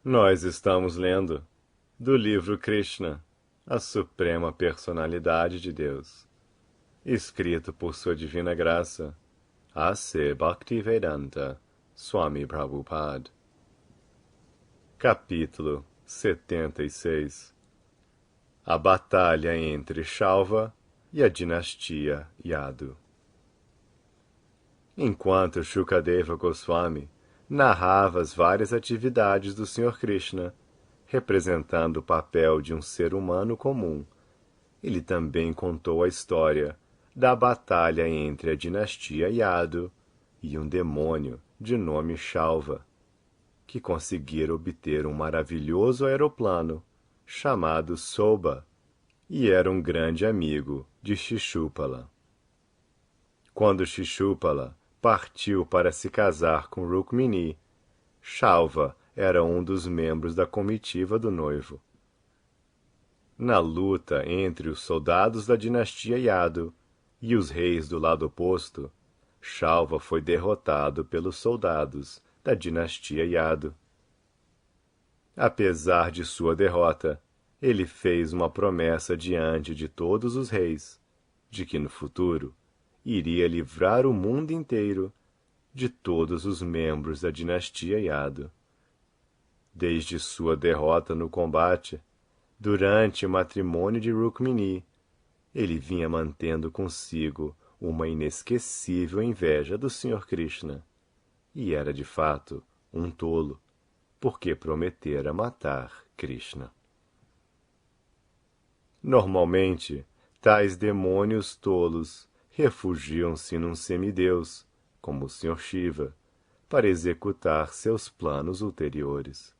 Nós estamos lendo do livro Krishna, a Suprema Personalidade de Deus, escrito por Sua Divina Graça, A.C. Bhaktivedanta Swami Prabhupada. Capítulo 76. A batalha entre Shalva e a dinastia Yadu. Enquanto Shukadeva Goswami narrava as várias atividades do Sr. Krishna, representando o papel de um ser humano comum, ele também contou a história da batalha entre a dinastia Yadu e um demônio de nome Shalva, que conseguiram obter um maravilhoso aeroplano chamado Soba e era um grande amigo de Shishupala. Quando Shishupala partiu para se casar com Rukmini, Shalva era um dos membros da comitiva do noivo. Na luta entre os soldados da dinastia Yadu e os reis do lado oposto, Shalva foi derrotado pelos soldados da dinastia Yadu. Apesar de sua derrota, ele fez uma promessa diante de todos os reis, de que no futuro iria livrar o mundo inteiro de todos os membros da dinastia Yadu. Desde sua derrota no combate, durante o matrimônio de Rukmini, ele vinha mantendo consigo uma inesquecível inveja do Sr. Krishna, e era de fato um tolo, porque prometera matar Krishna. Normalmente, tais demônios tolos refugiam-se num semideus, como o Sr. Shiva, para executar seus planos ulteriores.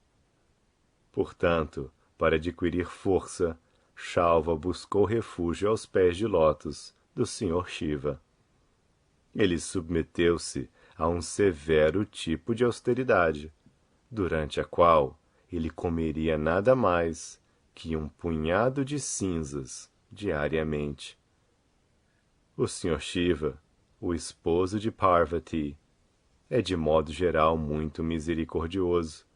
Portanto, para adquirir força, Shalva buscou refúgio aos pés de lótus do Sr. Shiva. Ele submeteu-se a um severo tipo de austeridade, durante a qual ele comeria nada mais que um punhado de cinzas diariamente. O Sr. Shiva, o esposo de Parvati, é de modo geral muito misericordioso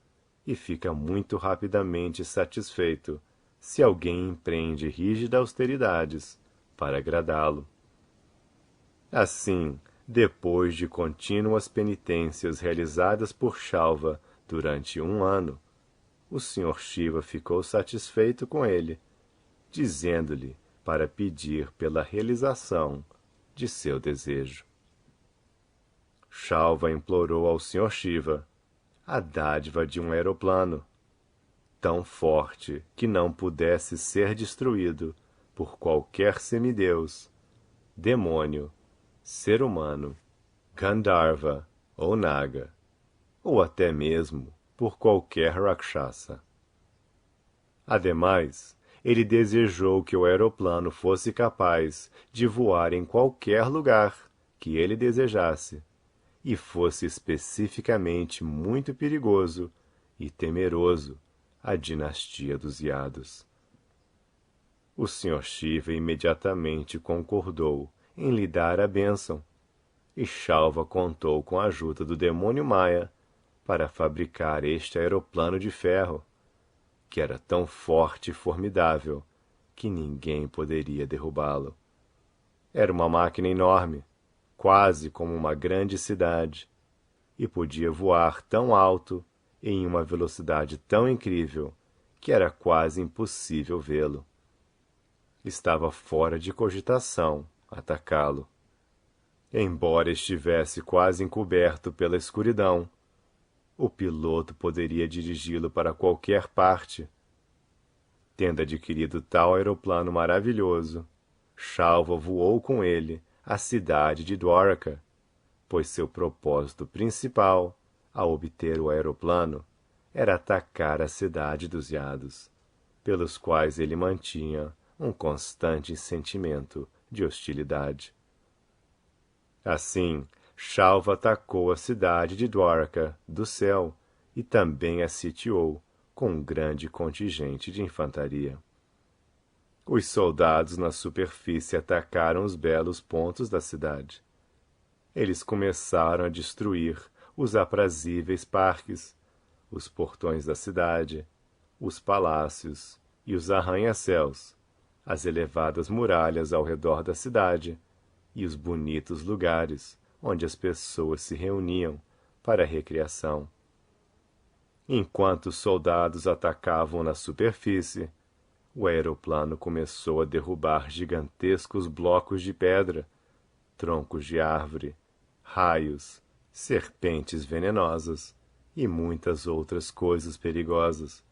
e fica muito rapidamente satisfeito se alguém empreende rígidas austeridades para agradá-lo. Assim, depois de contínuas penitências realizadas por Shalva durante 1 ano, o Sr. Shiva ficou satisfeito com ele, dizendo-lhe para pedir pela realização de seu desejo. Shalva implorou ao Sr. Shiva a dádiva de um aeroplano, tão forte que não pudesse ser destruído por qualquer semideus, demônio, ser humano, Gandharva ou Naga, ou até mesmo por qualquer Rakshasa. Ademais, ele desejou que o aeroplano fosse capaz de voar em qualquer lugar que ele desejasse, e fosse especificamente muito perigoso e temeroso a dinastia dos Yados. O Sr. Shiva imediatamente concordou em lhe dar a bênção, e Shalva contou com a ajuda do demônio Maya para fabricar este aeroplano de ferro, que era tão forte e formidável que ninguém poderia derrubá-lo. Era uma máquina enorme, quase como uma grande cidade, e podia voar tão alto e em uma velocidade tão incrível que era quase impossível vê-lo. Estava fora de cogitação atacá-lo. Embora estivesse quase encoberto pela escuridão, o piloto poderia dirigi-lo para qualquer parte. Tendo adquirido tal aeroplano maravilhoso, Shalva voou com ele à cidade de Dwaraka, pois seu propósito principal, ao obter o aeroplano, era atacar a cidade dos Yados, pelos quais ele mantinha um constante sentimento de hostilidade. Assim, Shalva atacou a cidade de Dwaraka do céu e também a sitiou com um grande contingente de infantaria. Os soldados na superfície atacaram os belos pontos da cidade. Eles começaram a destruir os aprazíveis parques, os portões da cidade, os palácios e os arranha-céus, as elevadas muralhas ao redor da cidade e os bonitos lugares onde as pessoas se reuniam para a recreação. Enquanto os soldados atacavam na superfície, o aeroplano começou a derrubar gigantescos blocos de pedra, troncos de árvore, raios, serpentes venenosas e muitas outras coisas perigosas.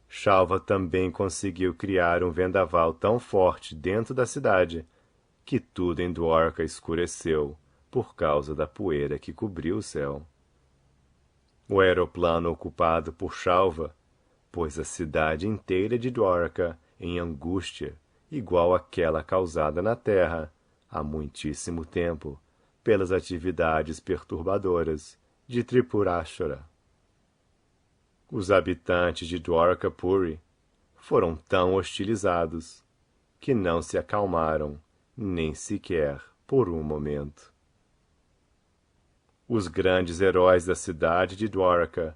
Shalva também conseguiu criar um vendaval tão forte dentro da cidade que tudo em Dwarka escureceu por causa da poeira que cobriu o céu. O aeroplano ocupado por Shalva pôs a cidade inteira de Dwarka em angústia igual àquela causada na Terra há muitíssimo tempo pelas atividades perturbadoras de Tripurashara. Os habitantes de Dwarkapuri foram tão hostilizados que não se acalmaram nem sequer por um momento. Os grandes heróis da cidade de Dwarka,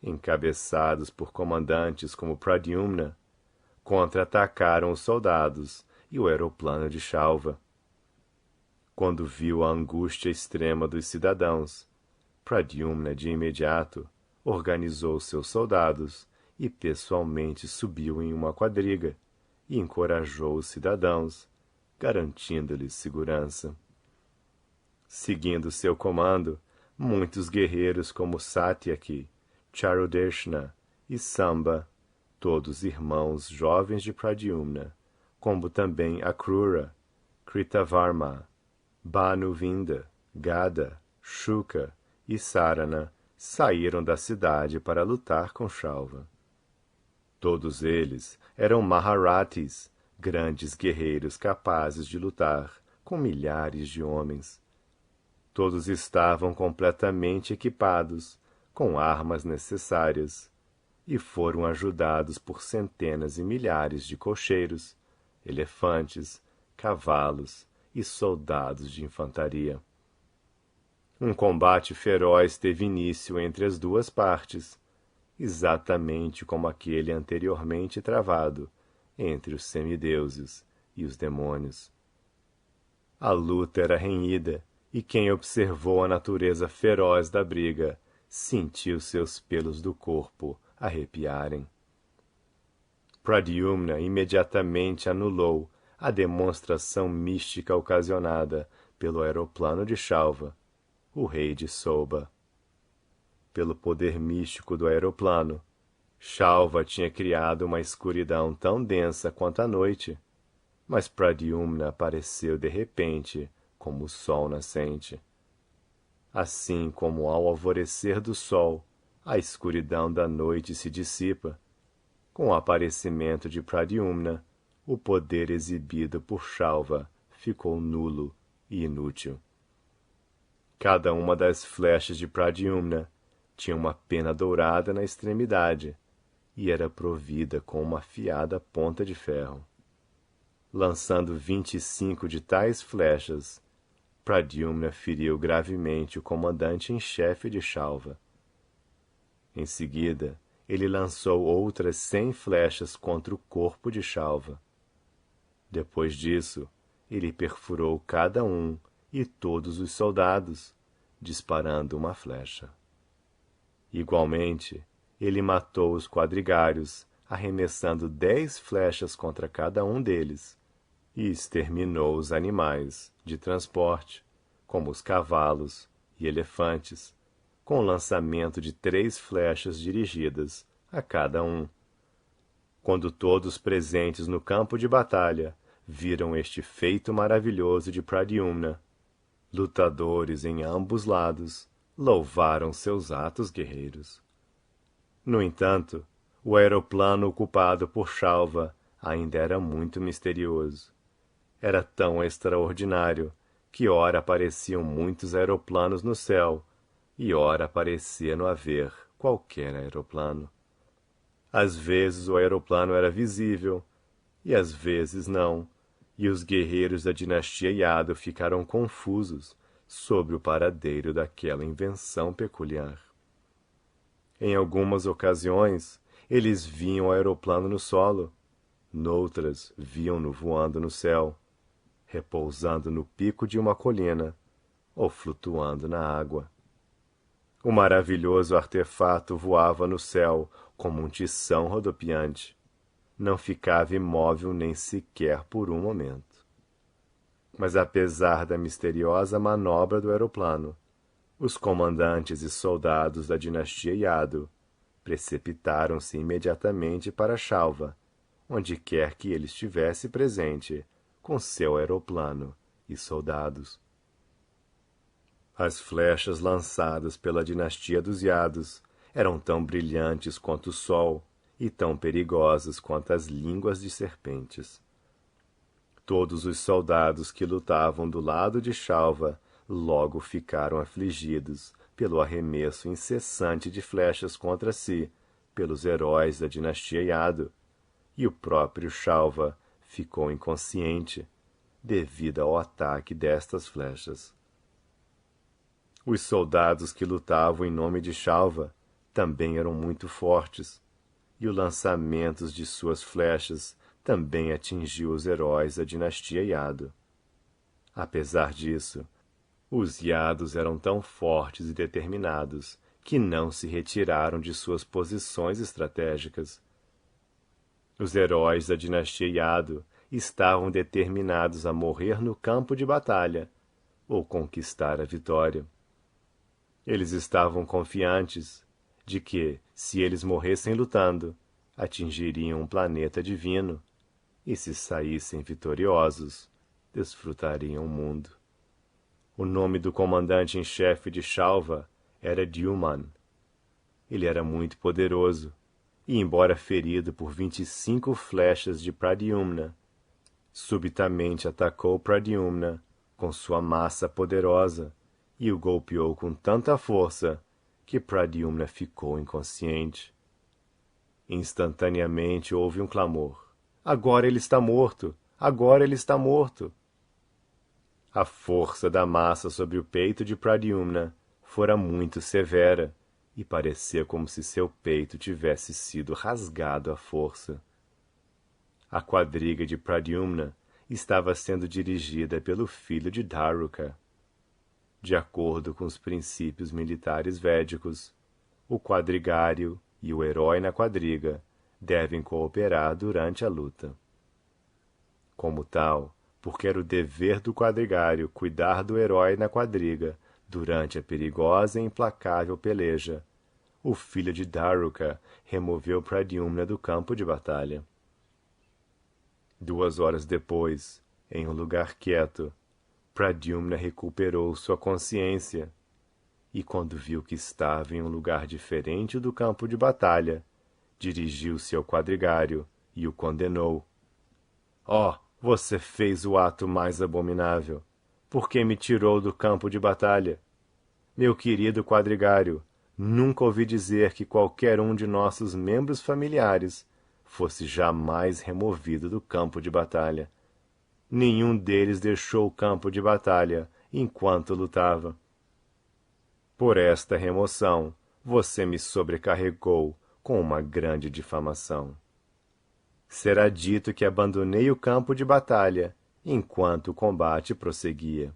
encabeçados por comandantes como Pradyumna, contra-atacaram os soldados e o aeroplano de Shalva. Quando viu a angústia extrema dos cidadãos, Pradyumna de imediato organizou seus soldados e pessoalmente subiu em uma quadriga e encorajou os cidadãos, garantindo-lhes segurança. Seguindo seu comando, muitos guerreiros como Satyaki, Charudeshna e Samba, todos irmãos jovens de Pradyumna, como também Akrura, Kritavarma, Bhanuvinda, Gada, Shuka e Sarana, saíram da cidade para lutar com Shalva. Todos eles eram Maharathis, grandes guerreiros capazes de lutar com milhares de homens. Todos estavam completamente equipados, com armas necessárias, e foram ajudados por centenas e milhares de cocheiros, elefantes, cavalos e soldados de infantaria. Um combate feroz teve início entre as duas partes, exatamente como aquele anteriormente travado entre os semideuses e os demônios. A luta era renhida, e quem observou a natureza feroz da briga sentiu seus pelos do corpo arrepiarem. Pradyumna imediatamente anulou a demonstração mística ocasionada pelo aeroplano de Shalva, o rei de Soba. Pelo poder místico do aeroplano, Shalva tinha criado uma escuridão tão densa quanto a noite, mas Pradyumna apareceu de repente como o sol nascente. Assim como ao alvorecer do sol, a escuridão da noite se dissipa, com o aparecimento de Pradyumna, o poder exibido por Shalva ficou nulo e inútil. Cada uma das flechas de Pradyumna tinha uma pena dourada na extremidade e era provida com uma afiada ponta de ferro. Lançando 25 de tais flechas, Pradyumna feriu gravemente o comandante em chefe de Shalva. Em seguida, ele lançou outras 100 flechas contra o corpo de Shalva. Depois disso, ele perfurou cada um e todos os soldados, disparando uma flecha. Igualmente, ele matou os quadrigários, arremessando 10 flechas contra cada um deles, e exterminou os animais de transporte, como os cavalos e elefantes, com o lançamento de 3 flechas dirigidas a cada um. Quando todos presentes no campo de batalha viram este feito maravilhoso de Pradyumna, lutadores em ambos lados louvaram seus atos guerreiros. No entanto, o aeroplano ocupado por Shalva ainda era muito misterioso. Era tão extraordinário que ora apareciam muitos aeroplanos no céu e ora parecia não haver qualquer aeroplano. Às vezes o aeroplano era visível e às vezes não, e os guerreiros da dinastia Yadu ficaram confusos sobre o paradeiro daquela invenção peculiar. Em algumas ocasiões, eles viam o aeroplano no solo, noutras viam-no voando no céu, repousando no pico de uma colina ou flutuando na água. O maravilhoso artefato voava no céu como um tição rodopiante. Não ficava imóvel nem sequer por um momento. Mas apesar da misteriosa manobra do aeroplano, os comandantes e soldados da dinastia Yadu precipitaram-se imediatamente para Shalva, onde quer que ele estivesse presente, com seu aeroplano e soldados. As flechas lançadas pela dinastia dos Yados eram tão brilhantes quanto o sol e tão perigosas quanto as línguas de serpentes. Todos os soldados que lutavam do lado de Shalva logo ficaram afligidos pelo arremesso incessante de flechas contra si pelos heróis da dinastia Yadu, e o próprio Shalva ficou inconsciente devido ao ataque destas flechas. Os soldados que lutavam em nome de Shalva também eram muito fortes, e os lançamentos de suas flechas também atingiu os heróis da dinastia Yadu. Apesar disso, os Yados eram tão fortes e determinados que não se retiraram de suas posições estratégicas. Os heróis da dinastia Yadu estavam determinados a morrer no campo de batalha ou conquistar a vitória. Eles estavam confiantes de que, se eles morressem lutando, atingiriam um planeta divino, e se saíssem vitoriosos, desfrutariam o mundo. O nome do comandante em chefe de Shalva era Dyuman. Ele era muito poderoso, e embora ferido por 25 flechas de Pradyumna, subitamente atacou Pradyumna com sua massa poderosa e o golpeou com tanta força que Pradyumna ficou inconsciente. Instantaneamente houve um clamor. Agora ele está morto! Agora ele está morto! A força da massa sobre o peito de Pradyumna fora muito severa, e parecia como se seu peito tivesse sido rasgado à força. A quadriga de Pradyumna estava sendo dirigida pelo filho de Daruka. De acordo com os princípios militares védicos, o quadrigário e o herói na quadriga devem cooperar durante a luta. Como tal, porque era o dever do quadrigário cuidar do herói na quadriga durante a perigosa e implacável peleja, o filho de Daruka removeu Pradyumna do campo de batalha. 2 horas depois, em um lugar quieto, Pradyumna recuperou sua consciência, e quando viu que estava em um lugar diferente do campo de batalha, dirigiu-se ao quadrigário e o condenou. Oh, você fez o ato mais abominável! Por que me tirou do campo de batalha? Meu querido quadrigário, nunca ouvi dizer que qualquer um de nossos membros familiares fosse jamais removido do campo de batalha. Nenhum deles deixou o campo de batalha enquanto lutava. Por esta remoção, você me sobrecarregou com uma grande difamação. Será dito que abandonei o campo de batalha enquanto o combate prosseguia.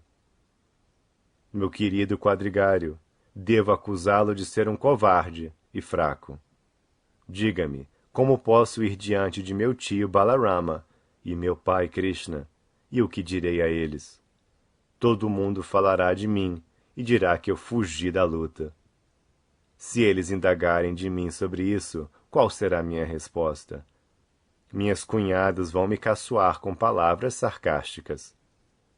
Meu querido quadrigário, devo acusá-lo de ser um covarde e fraco. Diga-me, como posso ir diante de meu tio Balarama e meu pai Krishna, e o que direi a eles? Todo mundo falará de mim e dirá que eu fugi da luta. Se eles indagarem de mim sobre isso, qual será minha resposta? Minhas cunhadas vão me caçoar com palavras sarcásticas.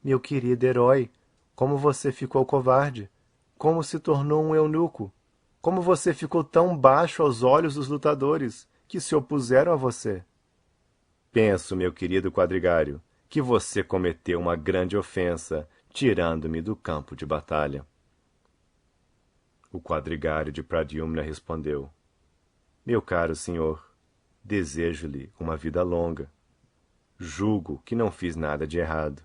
Meu querido herói, como você ficou covarde? Como se tornou um eunuco? Como você ficou tão baixo aos olhos dos lutadores que se opuseram a você? Penso, meu querido quadrigário, que você cometeu uma grande ofensa, tirando-me do campo de batalha. O quadrigário de Pradyumna respondeu: Meu caro senhor, desejo-lhe uma vida longa. Julgo que não fiz nada de errado,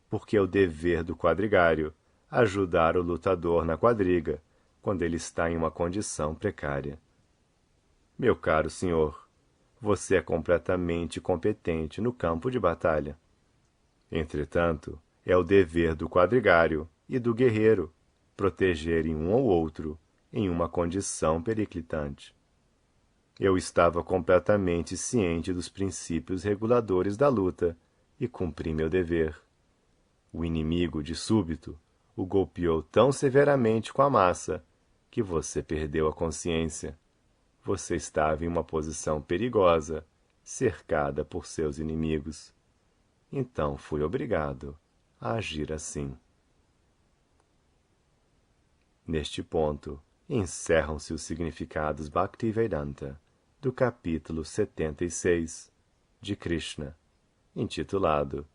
porque é o dever do quadrigário ajudar o lutador na quadriga, quando ele está em uma condição precária. Meu caro senhor, você é completamente competente no campo de batalha. Entretanto, é o dever do quadrigário e do guerreiro protegerem um ao outro em uma condição periclitante. Eu estava completamente ciente dos princípios reguladores da luta e cumpri meu dever. O inimigo, de súbito, o golpeou tão severamente com a massa que você perdeu a consciência. Você estava em uma posição perigosa, cercada por seus inimigos. Então fui obrigado a agir assim. Neste ponto, encerram-se os significados Bhaktivedanta do capítulo 76 de Krishna, intitulado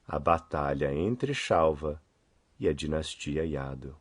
A Batalha entre Shalva e a Dinastia Yadu.